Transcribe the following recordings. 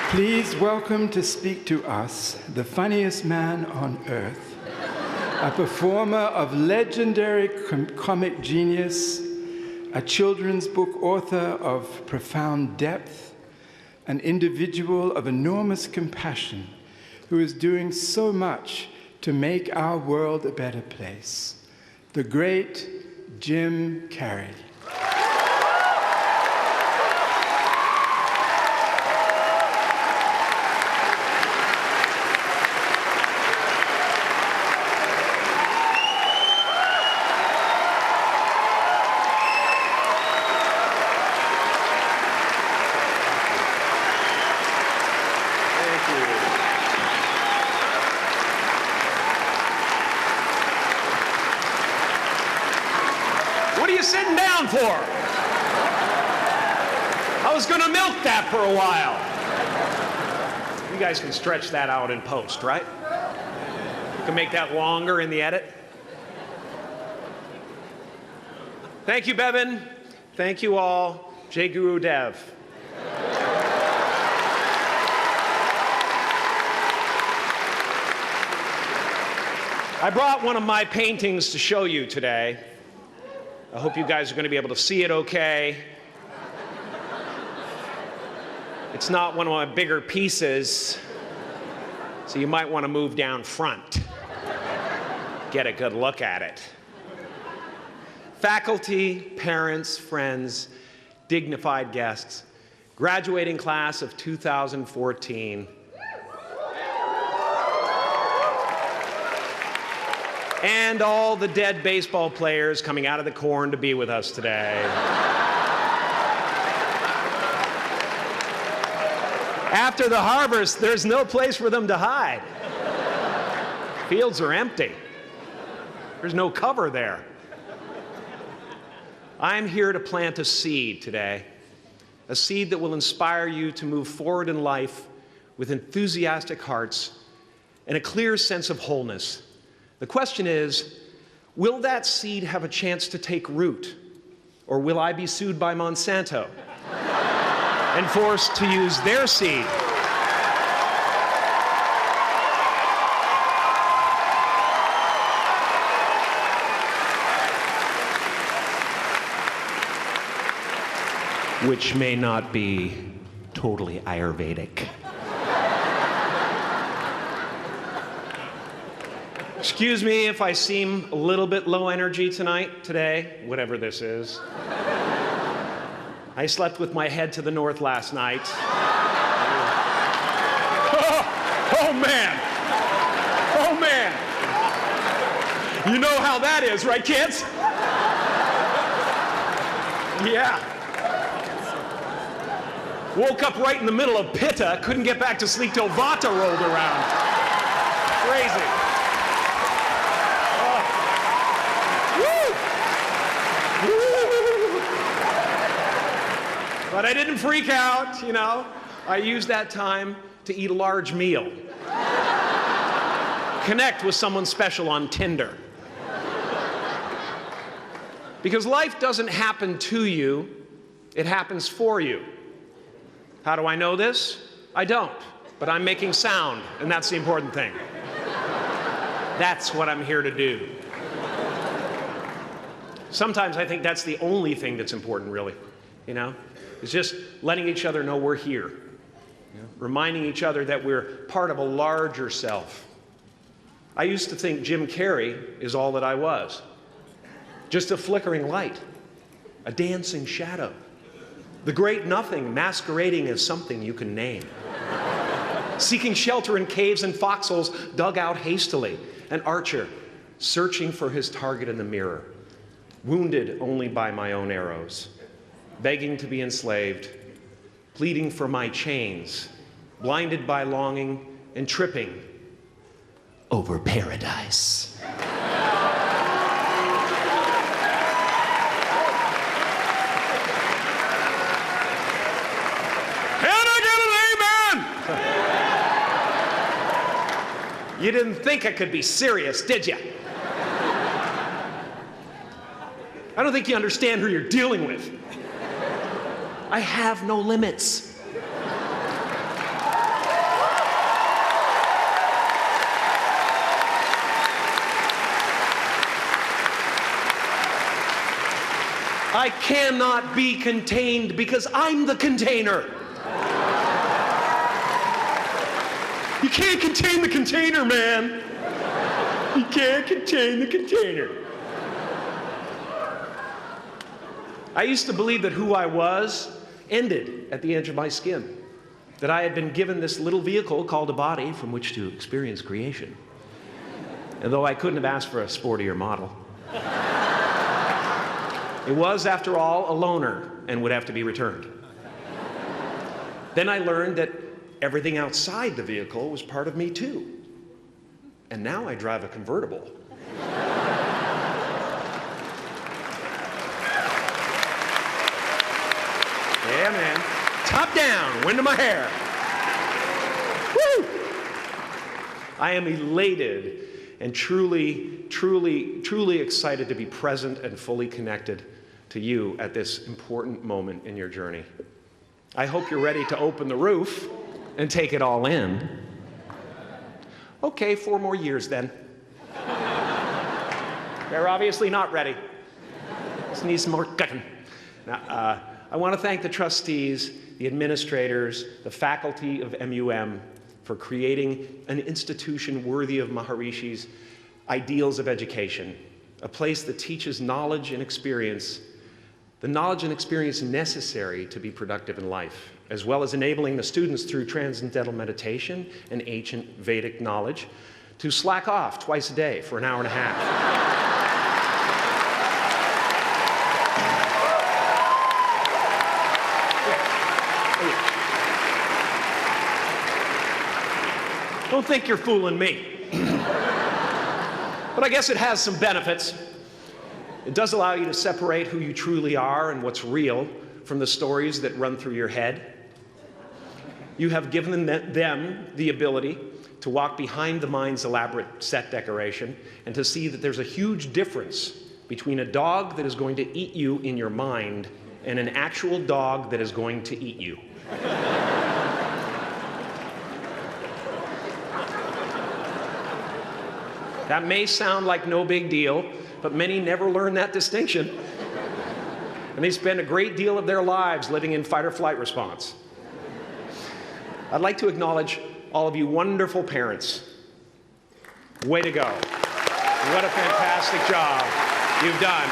Please welcome to speak to us the funniest man on earth, a performer of legendary comic genius, a children's book author of profound depth, an individual of enormous compassion who is doing so much to make our world a better place, the great Jim Carrey. Sitting down for? I was going to milk that for a while. You guys can stretch that out in post, right? You can make that longer in the edit. Thank you, Bevan. Thank you all. Jai Guru Dev. I brought one of my paintings to show you today. I hope you guys are going to be able to see it okay. It's not one of my bigger pieces, so you might want to move down front. Get a good look at it. Faculty, parents, friends, dignified guests, graduating class of 2014. And all the dead baseball players coming out of the corn to be with us today. After the harvest, there's no place for them to hide. Fields are empty. There's no cover there. I'm here to plant a seed today, a seed that will inspire you to move forward in life with enthusiastic hearts and a clear sense of wholeness. The question is, will that seed have a chance to take root? Or will I be sued by Monsanto and forced to use their seed? Which may not be totally Ayurvedic. Excuse me if I seem a little bit low energy today, whatever this is. I slept with my head to the north last night. Oh man! Oh man! You know how that is, right, kids? Yeah. Woke up right in the middle of Pitta, couldn't get back to sleep till Vata rolled around. Crazy. But I didn't freak out, you know. I used that time to eat a large meal. Connect with someone special on Tinder. Because life doesn't happen to you, it happens for you. How do I know this? I don't, but I'm making sound, and that's the important thing. That's what I'm here to do. Sometimes I think that's the only thing that's important, really, you know? It's just letting each other know we're here. You know? Reminding each other that we're part of a larger self. I used to think Jim Carrey is all that I was. Just a flickering light, a dancing shadow, the great nothing masquerading as something you can name. Seeking shelter in caves and foxholes dug out hastily, an archer searching for his target in the mirror, wounded only by my own arrows, begging to be enslaved, pleading for my chains, blinded by longing and tripping over paradise. Can I get an amen? You didn't think I could be serious, did you? I don't think you understand who you're dealing with. I have no limits. I cannot be contained because I'm the container. You can't contain the container, man. You can't contain the container. I used to believe that who I was ended at the edge of my skin, that I had been given this little vehicle called a body from which to experience creation. And though I couldn't have asked for a sportier model, it was, after all, a loaner and would have to be returned. Then I learned that everything outside the vehicle was part of me too. And now I drive a convertible. Yeah, man. Top down, wind of my hair. Woo! I am elated and truly excited to be present and fully connected to you at this important moment in your journey. I hope you're ready to open the roof and take it all in. Okay, 4 more years then. They're obviously not ready. This needs some more cutting. Now, I want to thank the trustees, the administrators, the faculty of MUM for creating an institution worthy of Maharishi's ideals of education, a place that teaches knowledge and experience, the knowledge and experience necessary to be productive in life, as well as enabling the students through transcendental meditation and ancient Vedic knowledge to slack off twice a day for an hour and a half. Don't think you're fooling me. But I guess it has some benefits. It does allow you to separate who you truly are and what's real from the stories that run through your head. You have given them the ability to walk behind the mind's elaborate set decoration and to see that there's a huge difference between a dog that is going to eat you in your mind and an actual dog that is going to eat you. That may sound like no big deal, but many never learn that distinction. And they spend a great deal of their lives living in fight or flight response. I'd like to acknowledge all of you wonderful parents. Way to go. What a fantastic job you've done.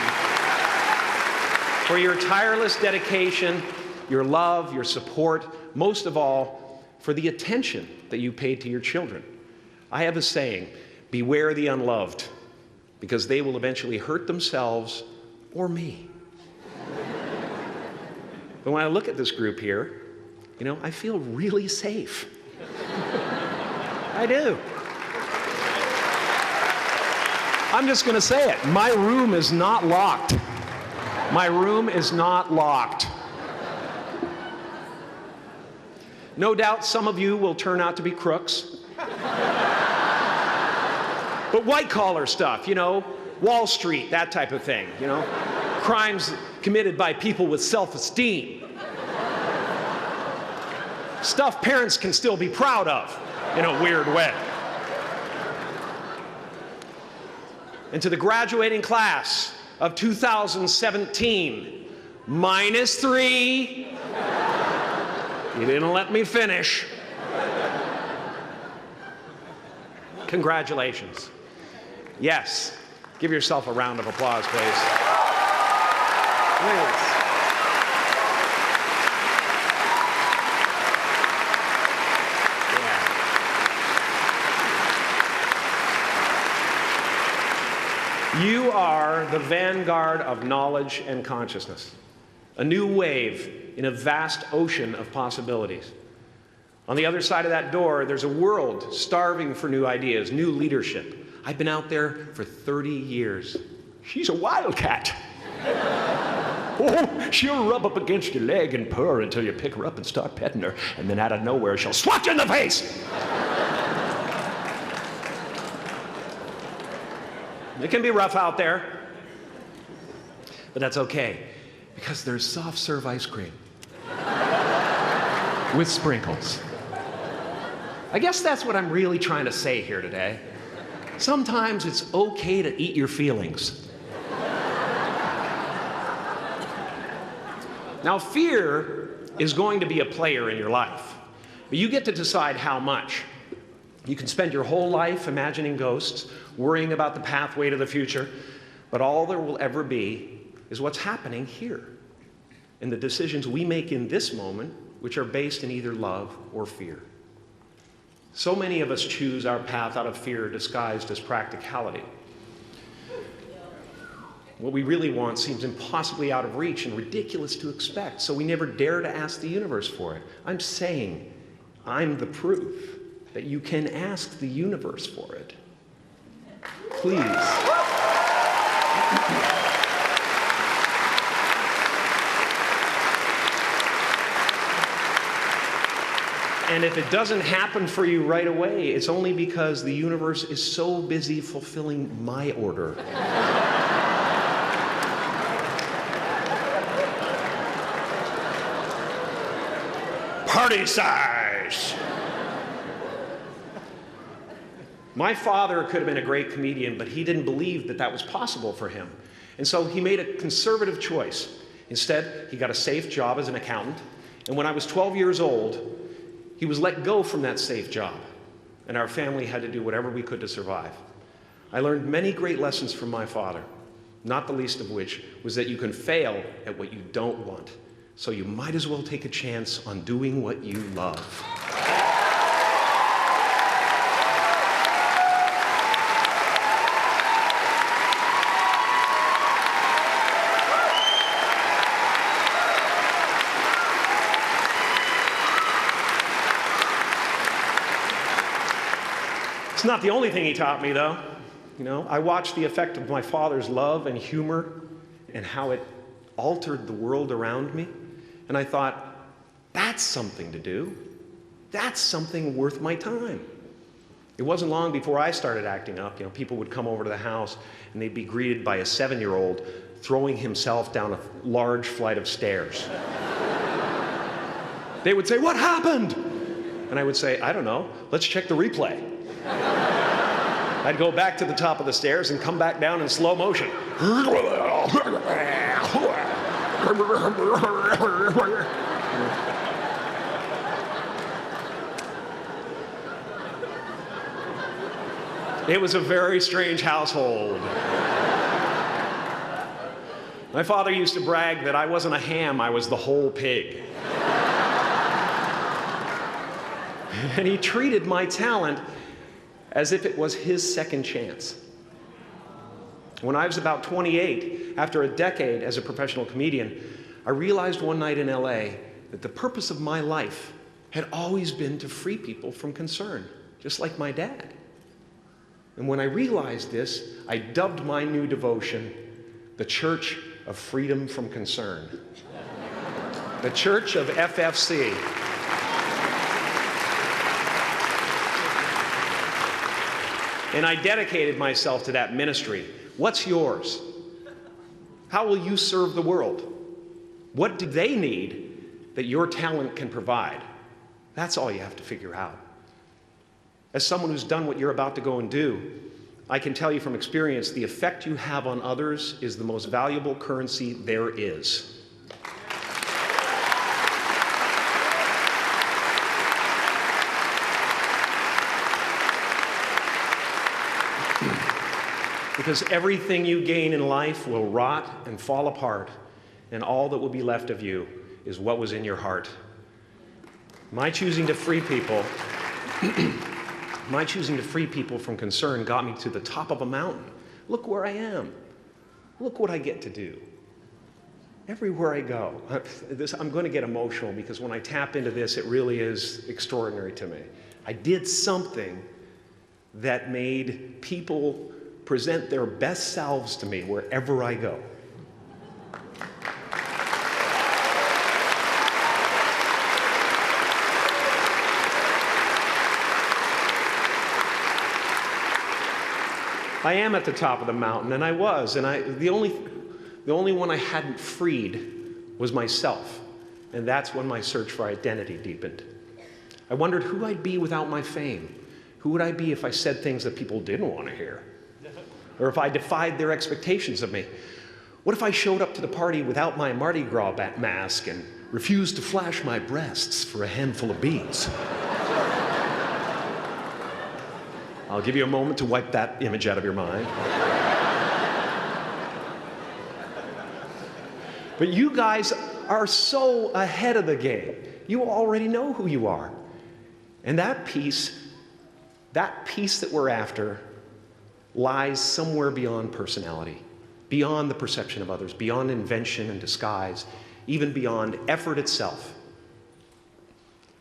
For your tireless dedication, your love, your support, most of all, for the attention that you paid to your children. I have a saying, beware the unloved, because they will eventually hurt themselves or me. But when I look at this group here, you know, I feel really safe. I do. I'm just going to say it. My room is not locked. My room is not locked. No doubt some of you will turn out to be crooks. But white-collar stuff, you know, Wall Street, that type of thing, you know, crimes committed by people with self-esteem. Stuff parents can still be proud of in a weird way. And to the graduating class of 2017, -3, you didn't let me finish. Congratulations. Yes, give yourself a round of applause, please. Please. Yeah. You are the vanguard of knowledge and consciousness, a new wave in a vast ocean of possibilities. On the other side of that door, there's a world starving for new ideas, new leadership. I've been out there for 30 years. She's a wildcat. Oh, she'll rub up against your leg and purr until you pick her up and start petting her, and then out of nowhere, she'll swat you in the face. It can be rough out there, but that's okay, because there's soft serve ice cream with sprinkles. I guess that's what I'm really trying to say here today. Sometimes it's okay to eat your feelings. Now, fear is going to be a player in your life, but you get to decide how much. You can spend your whole life imagining ghosts, worrying about the pathway to the future, but all there will ever be is what's happening here, and the decisions we make in this moment, which are based in either love or fear. So many of us choose our path out of fear disguised as practicality. What we really want seems impossibly out of reach and ridiculous to expect, so we never dare to ask the universe for it. I'm saying I'm the proof that you can ask the universe for it. Please. And if it doesn't happen for you right away, it's only because the universe is so busy fulfilling my order. Party size! My father could have been a great comedian, but he didn't believe that that was possible for him. And so he made a conservative choice. Instead, he got a safe job as an accountant. And when I was 12 years old, he was let go from that safe job. And our family had to do whatever we could to survive. I learned many great lessons from my father, not the least of which was that you can fail at what you don't want. So you might as well take a chance on doing what you love. It's not the only thing he taught me, though. You know, I watched the effect of my father's love and humor and how it altered the world around me. And I thought, that's something to do. That's something worth my time. It wasn't long before I started acting up. You know, people would come over to the house and they'd be greeted by a 7-year-old throwing himself down a large flight of stairs. They would say, "What happened?" And I would say, "I don't know. Let's check the replay." I'd go back to the top of the stairs and come back down in slow motion. It was a very strange household. My father used to brag that I wasn't a ham, I was the whole pig. And he treated my talent as if it was his second chance. When I was about 28, after a decade as a professional comedian, I realized one night in LA that the purpose of my life had always been to free people from concern, just like my dad. And when I realized this, I dubbed my new devotion the Church of Freedom from Concern. The Church of FFC. And I dedicated myself to that ministry. What's yours? How will you serve the world? What do they need that your talent can provide? That's all you have to figure out. As someone who's done what you're about to go and do, I can tell you from experience, the effect you have on others is the most valuable currency there is. Because everything you gain in life will rot and fall apart, and all that will be left of you is what was in your heart. My choosing to free people, from concern got me to the top of a mountain. Look where I am. Look what I get to do. Everywhere I go. I'm going to get emotional because when I tap into this, it really is extraordinary to me. I did something that made people present their best selves to me wherever I go. I am at the top of the mountain, and I was, and the only one I hadn't freed was myself, and that's when my search for identity deepened. I wondered who I'd be without my fame. Who would I be if I said things that people didn't want to hear? Or if I defied their expectations of me? What if I showed up to the party without my Mardi Gras mask and refused to flash my breasts for a handful of beads? I'll give you a moment to wipe that image out of your mind. But you guys are so ahead of the game. You already know who you are. And that peace that we're after lies somewhere beyond personality, beyond the perception of others, beyond invention and disguise, even beyond effort itself.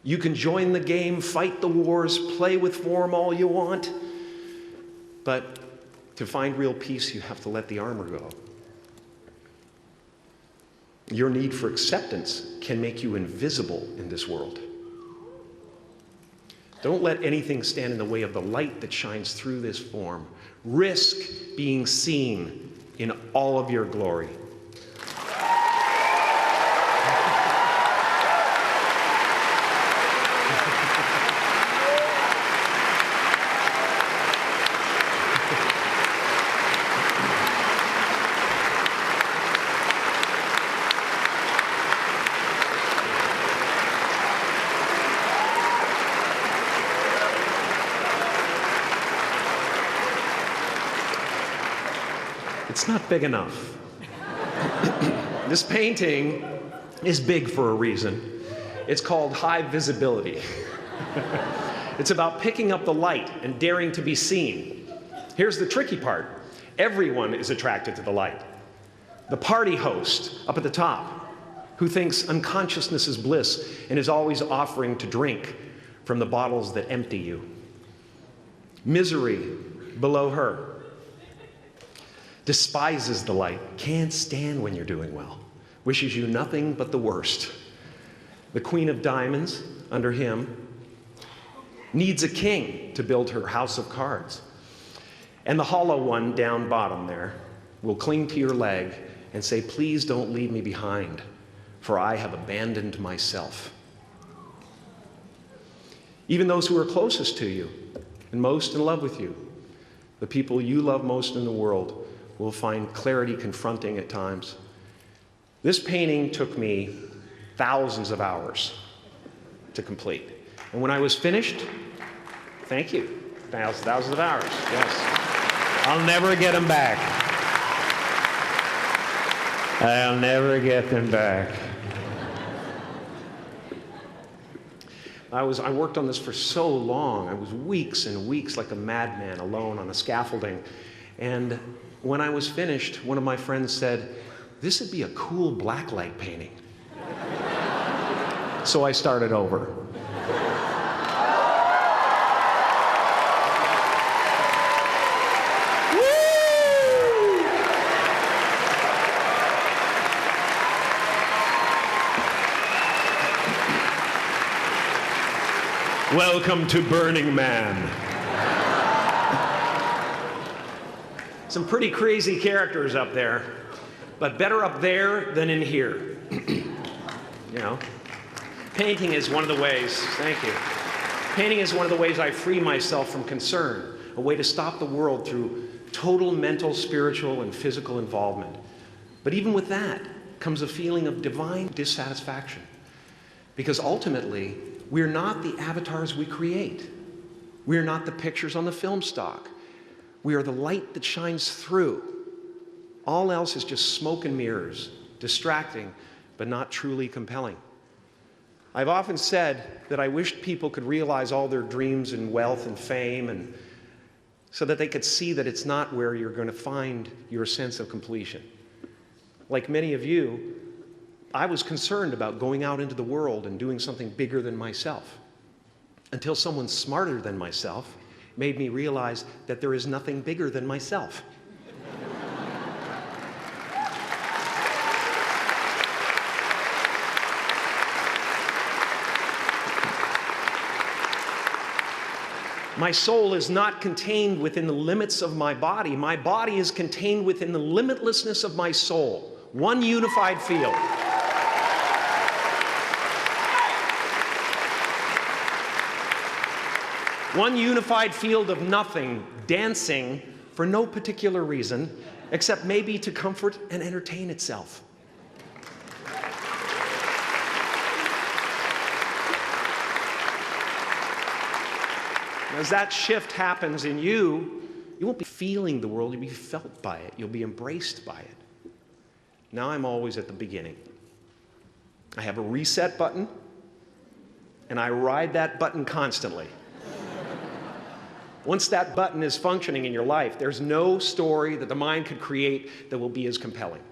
You can join the game, fight the wars, play with form all you want, but to find real peace, you have to let the armor go. Your need for acceptance can make you invisible in this world. Don't let anything stand in the way of the light that shines through this form. Risk being seen in all of your glory. It's not big enough. This painting is big for a reason. It's called high visibility. It's about picking up the light and daring to be seen. Here's the tricky part. Everyone is attracted to the light. The party host up at the top, who thinks unconsciousness is bliss and is always offering to drink from the bottles that empty you. Misery below her. Despises the light, can't stand when you're doing well, wishes you nothing but the worst. The Queen of Diamonds, under him, needs a king to build her house of cards. And the hollow one down bottom there will cling to your leg and say, please don't leave me behind, for I have abandoned myself. Even those who are closest to you and most in love with you, the people you love most in the world, will find clarity confronting at times. This painting took me thousands of hours to complete. And when I was finished, thank you, thousands of hours, yes. I'll never get them back. I'll never get them back. I worked on this for so long. I was weeks and weeks like a madman alone on a scaffolding. And when I was finished, one of my friends said, this would be a cool blacklight painting. So I started over. Welcome to Burning Man. Some pretty crazy characters up there, but better up there than in here. You know, painting is one of the ways, thank you. Painting is one of the ways I free myself from concern, a way to stop the world through total mental, spiritual, and physical involvement. But even with that comes a feeling of divine dissatisfaction, because ultimately, we're not the avatars we create. We're not the pictures on the film stock. We are the light that shines through. All else is just smoke and mirrors, distracting, but not truly compelling. I've often said that I wished people could realize all their dreams and wealth and fame, and so that they could see that it's not where you're going to find your sense of completion. Like many of you, I was concerned about going out into the world and doing something bigger than myself, until someone smarter than myself made me realize that there is nothing bigger than myself. My soul is not contained within the limits of my body. My body is contained within the limitlessness of my soul, one unified field. One unified field of nothing, dancing for no particular reason, except maybe to comfort and entertain itself. As that shift happens in you, you won't be feeling the world, you'll be felt by it. You'll be embraced by it. Now I'm always at the beginning. I have a reset button, and I ride that button constantly. Once that button is functioning in your life, there's no story that the mind could create that will be as compelling.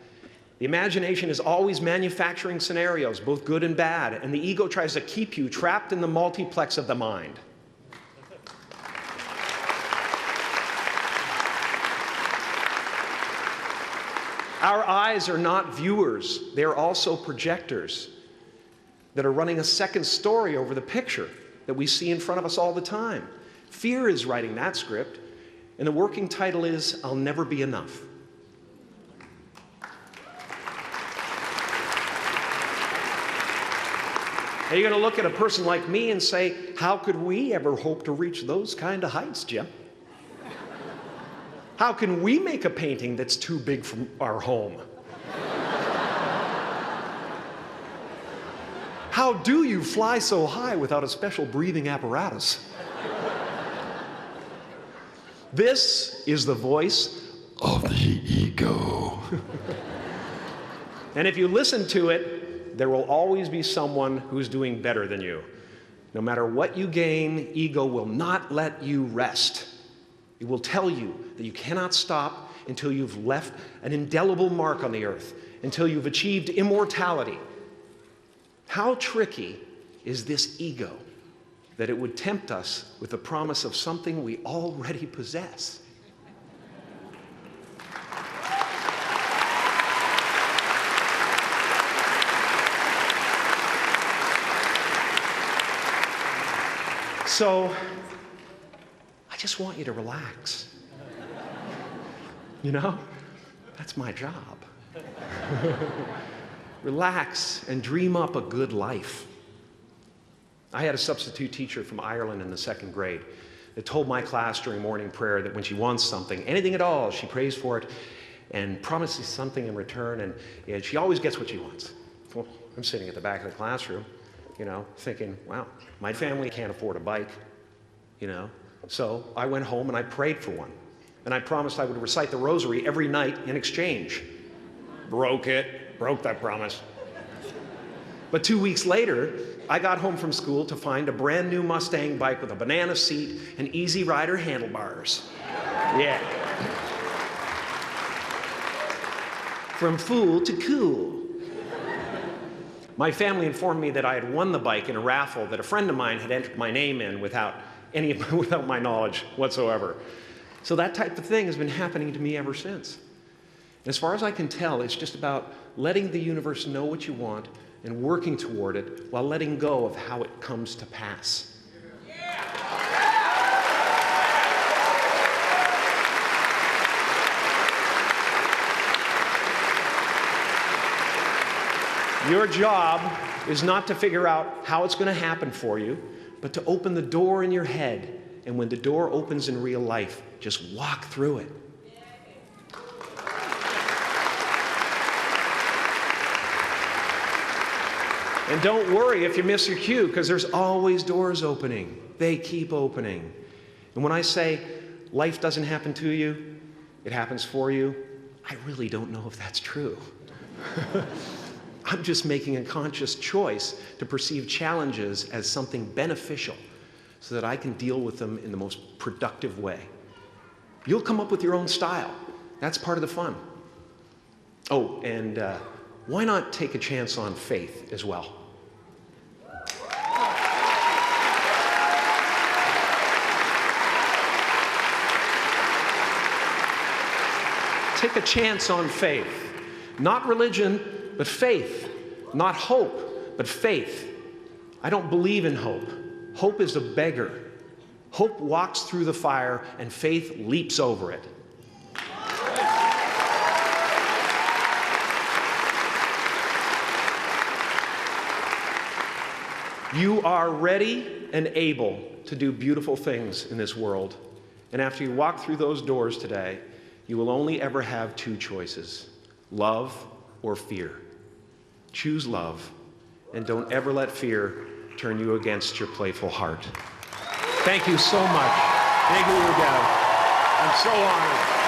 The imagination is always manufacturing scenarios, both good and bad, and the ego tries to keep you trapped in the multiplex of the mind. Our eyes are not viewers, they're also projectors that are running a second story over the picture that we see in front of us all the time. Fear is writing that script, and the working title is, I'll Never Be Enough. Are you going to look at a person like me and say, how could we ever hope to reach those kind of heights, Jim? How can we make a painting that's too big for our home? How do you fly so high without a special breathing apparatus? This is the voice of the ego. And if you listen to it, there will always be someone who's doing better than you. No matter what you gain, ego will not let you rest. It will tell you that you cannot stop until you've left an indelible mark on the earth, until you've achieved immortality. How tricky is this ego that it would tempt us with the promise of something we already possess? So, I just want you to relax. You know, that's my job. Relax and dream up a good life. I had a substitute teacher from Ireland in the 2nd grade that told my class during morning prayer that when she wants something, anything at all, she prays for it and promises something in return, and she always gets what she wants. Well, I'm sitting at the back of the classroom, you know, thinking, wow, my family can't afford a bike, you know. So I went home and I prayed for one. And I promised I would recite the rosary every night in exchange. Broke that promise. But 2 weeks later, I got home from school to find a brand new Mustang bike with a banana seat and Easy Rider handlebars. Yeah. From fool to cool. My family informed me that I had won the bike in a raffle that a friend of mine had entered my name in without my knowledge whatsoever. So that type of thing has been happening to me ever since. As far as I can tell, it's just about letting the universe know what you want and working toward it while letting go of how it comes to pass. Your job is not to figure out how it's going to happen for you, but to open the door in your head. And when the door opens in real life, just walk through it. And don't worry if you miss your cue, because there's always doors opening. They keep opening. And when I say life doesn't happen to you, it happens for you, I really don't know if that's true. I'm just making a conscious choice to perceive challenges as something beneficial so that I can deal with them in the most productive way. You'll come up with your own style. That's part of the fun. Oh, and why not take a chance on faith as well? Take a chance on faith. Not religion, but faith. Not hope, but faith. I don't believe in hope. Hope is a beggar. Hope walks through the fire, and faith leaps over it. You are ready and able to do beautiful things in this world. And after you walk through those doors today, You will only ever have two choices, love or fear. Choose love, and don't ever let fear turn you against your playful heart. Thank you so much. Thank you, Miguel. I'm so honored.